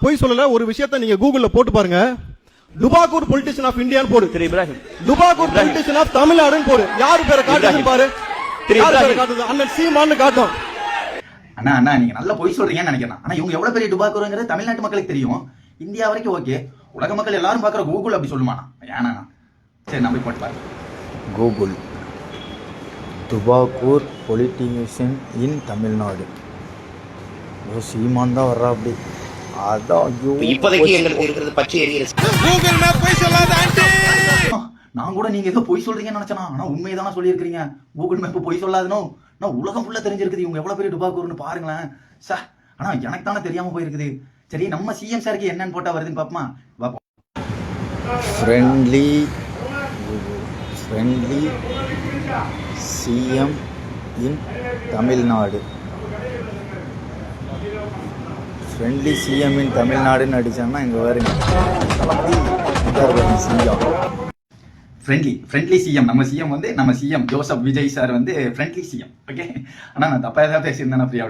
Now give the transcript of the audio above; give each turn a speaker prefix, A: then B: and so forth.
A: போய் சொல்லல. ஒரு விஷயத்தை நீங்க கூகுள்ல போட்டு பாருங்க. துபாக்கூர் பொலிட்டிஷியன் ஆஃப் இந்தியான்னு போடு.
B: திரு இப்ராஹிம்.
A: துபாக்கூர் பொலிட்டிஷியன் ஆஃப் தமிழ்நாடுன்னு போடு. யாரு பேரை காட்டுதுன்னு பாரு. யாரு பேரை காட்டுது? அண்ணன் சீமான்னு காட்டும்.
C: அண்ணா அண்ணா நீங்க நல்லா பொய் சொல்றீங்கன்னு நினைக்கிறேன். ஆனா இவங்க எவ்வளவு பெரிய டுபாக்கூருங்கிறது தமிழ்நாட்டு மக்களுக்கு தெரியும். இந்தியா வரைக்கும் ஓகே, உலக மக்கள் எல்லாரும் பாக்குற கூகுள் அப்படி சொல்லுமாண்ணா? ஏன்னா சரி நான் போய் போட்டு பாருங்க.
D: கூகுள் துபாக்கூர் பொலிட்டிஷியன் இன் தமிழ்நாடு. சீமான் தான் வர்றா அப்படி. அதான்
B: இப்போதைக்கு எங்களுக்கு இருக்கிறது பச்சை எரியுது.
E: கூகுள் மேப் போய் சொல்லாத ஆண்டி.
C: நான் கூட நீங்க ஏதோ பொய் சொல்றீங்கன்னு நினைச்சேனா? ஆனா உண்மையதான சொல்லியிருக்கீங்க. கூகுள் மேப் பொய் சொல்லாதுனோ. நான் உலகம் ஃபுல்லா தெரிஞ்சிருக்குது இவங்க எவ்வளவு பெரிய டுபாக்கூர்னு பாருங்களேன். சார் ஆனா எனக்கு தானே தெரியாம போயிருக்குது. சரி நம்ம சிஎம் சாருக்கு என்னன்னு போட்டா வருதுன்னு பாப்போமா? பாப்போம்.
D: ஃப்ரெண்ட்லி சிஎம் இன் தமிழ்நாடு. ஃப்ரெண்ட்லி சிஎம் இன் தமிழ்நாடுன்னு அடிச்சாங்கன்னா இங்கே வருங்க.
C: ஃப்ரெண்ட்லி சிஎம் நம்ம சிஎம் வந்து நம்ம சிஎம் ஜோசப் விஜய் சார் வந்து ஃப்ரெண்ட்லி சிஎம். ஓகே, ஆனா நான் தப்பா ஏதாவது பேசியிருந்தேன் ஃப்ரீயா